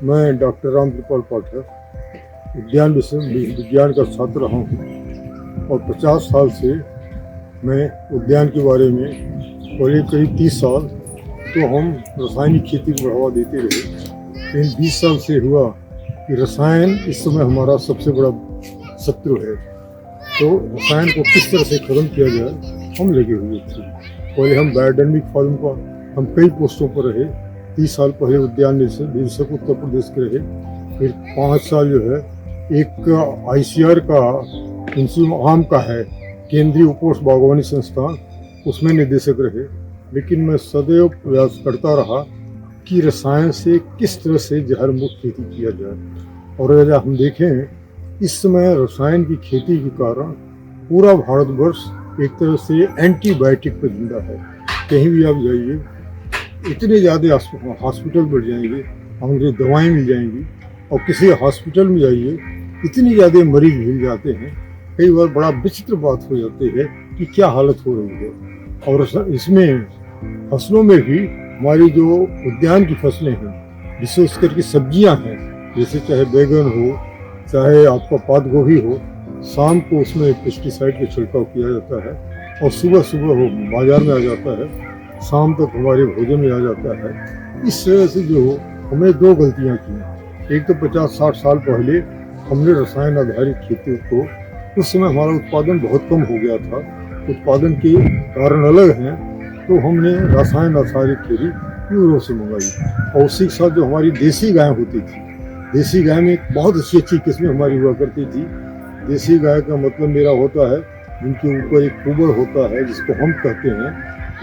मैं डॉक्टर राम कृपाल पाठक विज्ञान का छात्र रहा हूँ और 50 साल से मैं उद्यान के बारे में, पहले करीब 30 साल तो हम रासायनिक खेती को बढ़ावा देते रहे। इन 20 साल से हुआ कि रसायन इस समय हमारा सबसे बड़ा शत्रु है, तो रसायन को किस तरह से खत्म किया जाए हम लगे हुए थे। पहले हम बायोडायनेमिक फार्म का हम कई पोस्टों पर रहे। 30 साल पहले उद्यान निदेशक उत्तर प्रदेश के रहे, फिर 5 साल जो है एक ICR का इंस्टीट्यूट आम का है, केंद्रीय उपोष्ण बागवानी संस्थान, उसमें निदेशक रहे। लेकिन मैं सदैव प्रयास करता रहा कि रसायन से किस तरह से जहर मुक्त खेती किया जाए। और अगर हम देखें इस समय रसायन की खेती के कारण पूरा भारतवर्ष एक तरह से एंटीबायोटिक पर जिंदा है। कहीं भी आप जाइए इतने ज़्यादा हॉस्पिटल बढ़ जाएंगे, अंग्रेज दवाएं मिल जाएंगी, और किसी हॉस्पिटल में जाइए इतने ज़्यादा मरीज मिल जाते हैं। कई बार बड़ा विचित्र बात हो जाती है कि क्या हालत हो रही है। और इसमें फसलों में भी हमारी जो उद्यान की फसलें हैं, विशेष करके सब्जियां हैं, जैसे चाहे बैगन हो, चाहे आपका पात गोभी हो, शाम को उसमें पेस्टिसाइड का छिड़काव किया जाता है और सुबह सुबह वो बाजार में आ जाता है, शाम तक हमारे भोजन में आ जाता है। इस तरह से जो हमने 2 गलतियां की। एक तो 50-60 साल पहले हमने रसायन आधारित खेती को, उस समय हमारा उत्पादन बहुत कम हो गया था, उत्पादन के कारण अलग हैं, तो हमने रसायन आधारित खेती यूरोप से मंगाई। और उसी के साथ जो हमारी देसी गाय होती थी, देसी गाय में बहुत अच्छी किस्में हमारी हुआ करती थी। देसी गाय का मतलब मेरा होता है जिनके ऊपर एक कुबर होता है जिसको हम कहते हैं,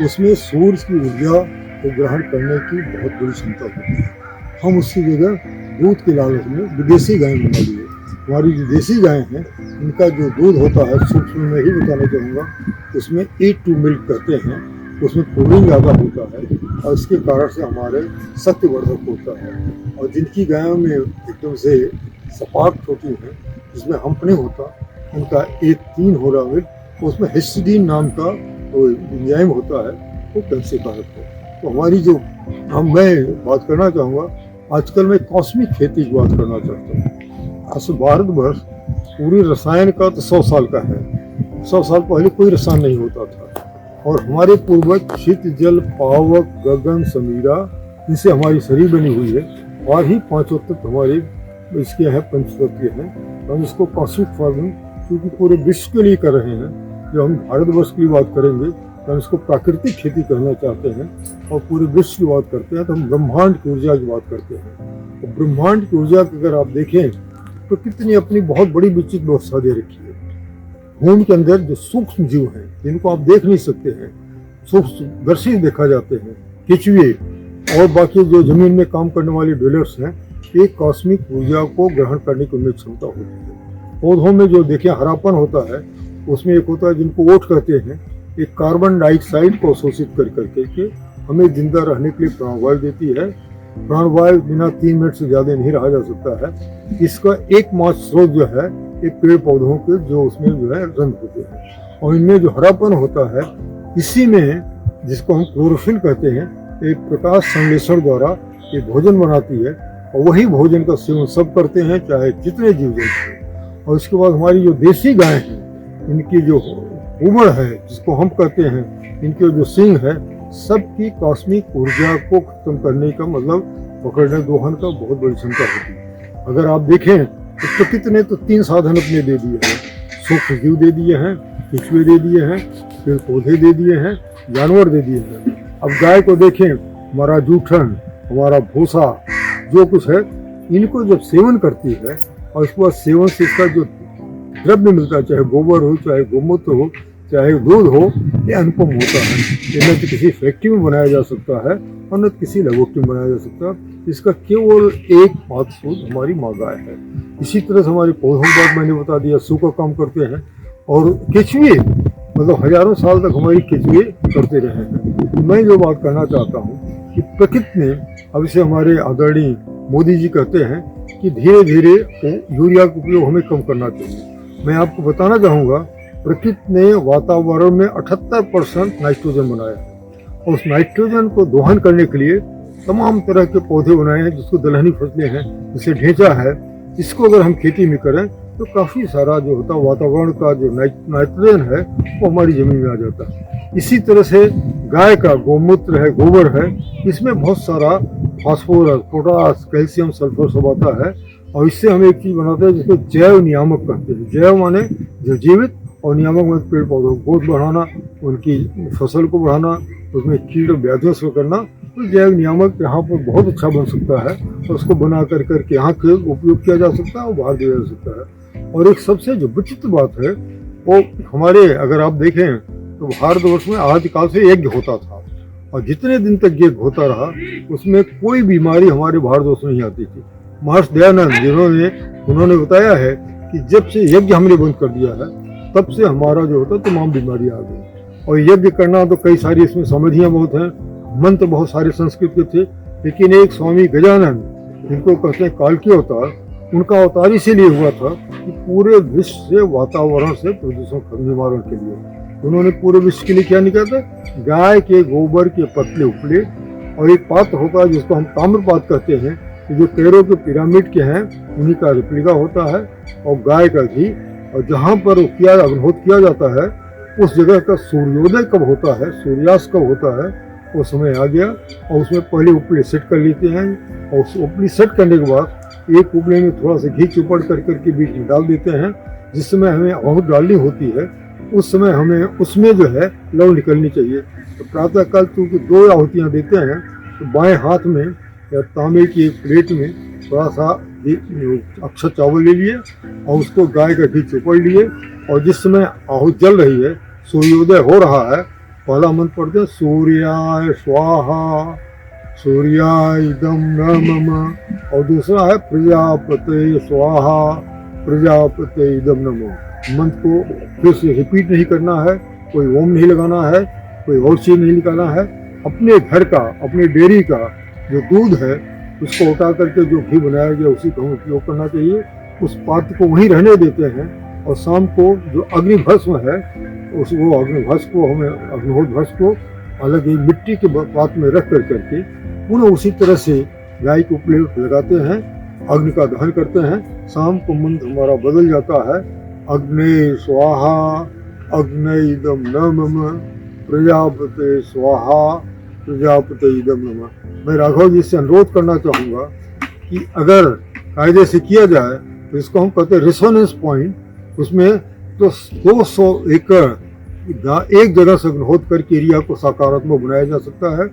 उसमें सूर्य की ऊर्जा को ग्रहण करने की बहुत बड़ी क्षमता होती है। हम उसकी जगह दूध के लालच में विदेशी गाय मंगा लिए। हमारी जो देसी गाय हैं उनका जो दूध होता है, सूक्ष्म में ही बताना चाहूँगा, उसमें E2 मिल्क कहते हैं, उसमें प्रोटीन ज़्यादा होता है और इसके कारण से हमारे सत्यवर्धक होता है। और जिनकी गायों में एकदम से सपाट प्रोटीन है जिसमें हम्प नहीं होता, उनका E3 हो रहा मिल्क, उसमें हिस्टिडीन नाम का तो एंजाइम होता है, वो कैंसरकारक है। तो हमारी जो मैं बात करना चाहूँगा, आजकल मैं कॉस्मिक खेती की बात करना चाहता हूँ। आज भारतवर्ष पूरी रसायन का तो 100 साल का है। 100 साल पहले कोई रसायन नहीं होता था और हमारे पूर्वज क्षित, जल, पावक, गगन, समीरा, इनसे हमारी शरीर बनी हुई है। और ही 5 तत्व हमारे इसके हैं, पंचतत्व हैं। हम इसको कॉस्मिक फार्मिंग क्योंकि पूरे विश्व के लिए कर रहे हैं। जो हम भारतवर्ष की बात करेंगे तो हम इसको प्राकृतिक खेती कहना चाहते हैं, और पूरे विश्व की बात करते हैं तो हम ब्रह्मांड की ऊर्जा की बात करते हैं। तो ब्रह्मांड की ऊर्जा की अगर आप देखें तो कितनी अपनी बहुत बड़ी विचित्र व्यवस्था दे रखी है। भूमि के अंदर जो सूक्ष्म जीव हैं जिनको आप देख नहीं सकते हैं, सूक्ष्मदर्शी देखा जाते हैं, केचुए और बाकी जो जमीन में काम करने वाले ड्वेलर्स हैं, एक कॉस्मिक ऊर्जा को ग्रहण करने की उनमें क्षमता होती है। पौधों में जो देखें हरापन होता है, उसमें एक होता है जिनको ओट कहते हैं, एक कार्बन डाइऑक्साइड को अवशोषित कर करके हमें जिंदा रहने के लिए प्राणवायु देती है। प्राणवायु बिना 3 मिनट से ज़्यादा नहीं रहा जा सकता है। इसका एकमात्र स्रोत जो है ये पेड़ पौधों के जो उसमें जो है रंग होते हैं, और इनमें जो हरापन होता है, इसी में जिसको हम क्लोरोफिल कहते हैं, एक प्रकाश संश्लेषण द्वारा ये भोजन बनाती है और वही भोजन का सेवन सब करते हैं, चाहे जितने जीव जंतु हैं। और इसके बाद हमारी जो देसी गाय हैं, इनकी जो उमड़ है जिसको हम कहते हैं, इनके जो सिंग है, सबकी कॉस्मिक ऊर्जा को खत्म करने का मतलब पकड़ने दोहन का बहुत बड़ी क्षमता होती है। अगर आप देखें तो प्रकृति ने तो 3 साधन अपने दे दिए हैं, सूक्ष्म जीव दे दिए हैं, केचुए दे दिए हैं, पेड़ पौधे दे दिए हैं, जानवर दे दिए हैं। अब गाय को देखें, हमारा जूठन, हमारा भूसा, जो कुछ है, इनको जब सेवन करती है और उसके बाद सेवन से इसका जो द्रव्य मिलता है, चाहे गोबर हो, चाहे गोमूत्र हो, चाहे दूध हो, ये अनुपम होता है। ये न तो किसी फैक्ट्री में बनाया जा सकता है और न किसी लेबोरेटरी में बनाया जा सकता। इसका केवल एक मात्र स्रोत हमारी माँ गाय है। इसी तरह से हमारे पौधों की बात मैंने बता दिया, सू का काम करते हैं। और केचुए मतलब हजारों साल तक हमारी केचुए करते रहे हैं। मैं जो बात करना चाहता हूँ कि प्रकृति ने, अब इसे हमारे आदरणीय मोदी जी कहते हैं कि धीरे धीरे यूरिया का उपयोग हमें कम करना चाहिए। मैं आपको बताना चाहूँगा, प्रकृति ने वातावरण में 78% नाइट्रोजन बनाया है और उस नाइट्रोजन को दोहन करने के लिए तमाम तरह के पौधे बनाए हैं, जिसको दलहनी फसलें हैं, जैसे ढेंचा है। इसको अगर हम खेती में करें तो काफ़ी सारा जो होता है वातावरण का जो नाइट्रोजन है वो हमारी ज़मीन में आ जाता है। इसी तरह से गाय का गौमूत्र है, गोबर है, इसमें बहुत सारा फास्फोरस, पोटास, कैल्शियम, सल्फर सब आता है। और इससे हम एक चीज़ बनाते हैं जिसको जैव नियामक कहते हैं। जैव माने जो जीवित, और नियामक में पेड़ पौधों को ग्रोथ बढ़ाना, उनकी फसल को बढ़ाना, उसमें कीट व्याधियों से करना। तो जैव नियामक यहाँ पर बहुत अच्छा बन सकता है, और उसको बना कर करके यहाँ के उपयोग किया जा सकता है और बाहर दिया जा सकता है। और एक सबसे जो विचित्र बात है वो हमारे, अगर आप देखें तो भारतवर्ष में आदिकाल से यज्ञ होता था, और जितने दिन तक यज्ञ होता रहा उसमें कोई बीमारी हमारे भारतवर्ष में नहीं आती थी। महर्षि दयानंद उन्होंने बताया है कि जब से यज्ञ हमने बंद कर दिया है तब से हमारा जो होता तमाम बीमारी आ गई। और यज्ञ करना तो कई सारी इसमें समझियाँ बहुत हैं, मंत्र बहुत सारे संस्कृत के थे, लेकिन एक स्वामी गजानंद, जिनको कहते हैं कालकी अवतार, उनका अवतार इसीलिए हुआ था कि पूरे विश्व से वातावरण से प्रदूषण निवारण के लिए उन्होंने पूरे विश्व के लिए क्या निकाला था, गाय के गोबर के पतले उपले, और एक पात्र होता है जिसको हम ताम्रपात्र कहते हैं, जो कैरो के पिरामिड के हैं उन्हीं का रेप्लिका होता है, और गाय का घी। और जहाँ पर अग्निहोत्र किया जाता है उस जगह का सूर्योदय कब होता है, सूर्यास्त कब होता है, वो समय आ गया। और उसमें पहले उपले सेट कर लेते हैं, और उस उपली सेट करने के बाद एक उपले में थोड़ा सा घी चुपड़ कर करके बीच में डाल देते हैं। जिस समय हमें आहुति डालनी होती है उस समय हमें उसमें जो है लौ निकलनी चाहिए। तो प्रातःकाल चूँकि 2 आहुतियाँ देते हैं, तो बाएं हाथ में या तांबे की एक प्लेट में थोड़ा सा अक्षत चावल ले लिए और उसको गाय का घी चुपड़ लिए, और जिस समय आहुति जल रही है, सूर्योदय हो रहा है, पहला मंत्र पढ़ते हैं सूर्याय स्वाहा सूर्याय इदं नमः, और दूसरा है प्रजापते स्वाहा प्रजापते इदं नमः। मंत्र को फिर से रिपीट नहीं करना है, कोई ओम नहीं लगाना है, कोई और चीज नहीं निकालना है। अपने घर का, अपने डेयरी का जो दूध है उसको उठा करके जो घी बनाया गया उसी का उपयोग करना चाहिए। उस पात्र को वहीं रहने देते हैं, और शाम को जो अग्निभस्म है वो अग्निभस्म को हमें अग्निहोत्र भस्म को अलग ही मिट्टी के पात्र में रख कर करके पुनः उसी तरह से गाय के उपले लगाते हैं, अग्नि का दहन करते हैं। शाम को मंत्र हमारा बदल जाता है, अग्ने स्वाहा अग्ने इदं नमः प्रजापते स्वाहा प्रजापते इदं नमः। मैं राघव जी से अनुरोध करना चाहूँगा कि अगर कायदे से किया जाए तो इसको हम कहते हैं रेजोनेंस पॉइंट, उसमें तो 200 एकड़ एक जगह से अग्निहोत्र करके एरिया को सकारात्मक बनाया जा सकता है।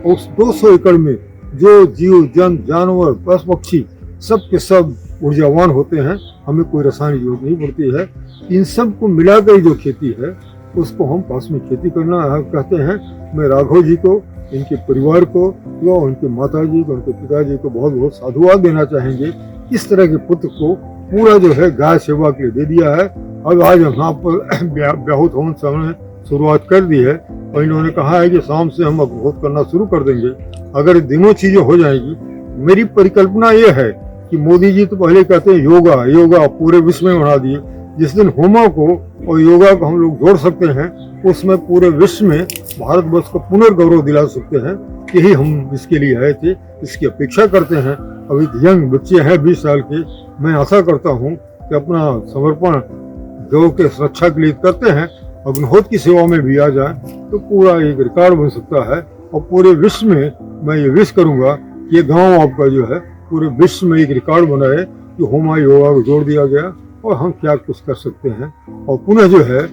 और उस 200 एकड़ में जो जीव जंत जानवर पशु पक्षी सब के सब ऊर्जावान होते हैं, हमें कोई रासायनिक जरूरत नहीं पड़ती है। इन सब को मिलाकर जो खेती है उसको हम पासमी खेती करना कहते हैं। मैं राघव जी को, इनके परिवार को, या उनके माता जी को, उनके पिताजी को बहुत बहुत साधुवाद देना चाहेंगे। इस तरह के पुत्र को पूरा जो है गाय सेवा के लिए दे दिया है। अब आज यहाँ पर ब्याहुत होने समय शुरुआत कर दी है, और इन्होंने कहा है कि शाम से हम अग्निहोत्र करना शुरू कर देंगे। अगर दोनों चीजें हो जाएंगी, मेरी परिकल्पना ये है कि मोदी जी तो पहले कहते हैं योगा योगा पूरे विश्व में बढ़ा दिए। जिस दिन होमा को और योगा को हम लोग जोड़ सकते हैं, उसमें पूरे विश्व में भारतवर्ष को पुनर्गौरव दिला सकते हैं। यही हम इसके लिए आए थे, इसकी अपेक्षा करते हैं। अभी यंग बच्चे हैं 20 साल के, मैं आशा करता हूँ कि अपना समर्पण गौ के सुरक्षा के लिए करते हैं, अग्निहोत्र की सेवा में भी आ जाए तो पूरा एक रिकॉर्ड बन सकता है। और पूरे विश्व में मैं ये विश करूँगा कि ये गाँव आपका जो है पूरे विश्व में एक रिकॉर्ड बनाए कि होमा योगा को जोड़ दिया गया, और हम क्या कुछ कर सकते हैं। और पुनः जो है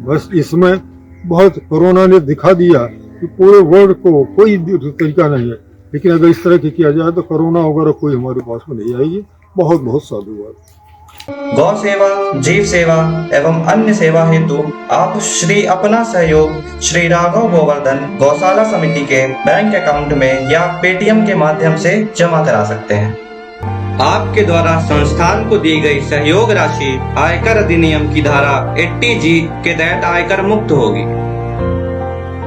बस इसमें बहुत कोरोना ने दिखा दिया कि पूरे वर्ल्ड को कोई तरीका नहीं है, लेकिन अगर इस तरह की किया जाए तो कोरोना वगैरह कोई हमारे पास में नहीं आएगी। बहुत बहुत साधुवाद। गौ सेवा, जीव सेवा एवं अन्य सेवा हेतु आप श्री अपना सहयोग श्री राघव गोवर्धन गौशाला समिति के बैंक अकाउंट में या पेटीएम के माध्यम से जमा करा सकते हैं। आपके द्वारा संस्थान को दी गई सहयोग राशि आयकर अधिनियम की धारा 80G के तहत आयकर मुक्त होगी।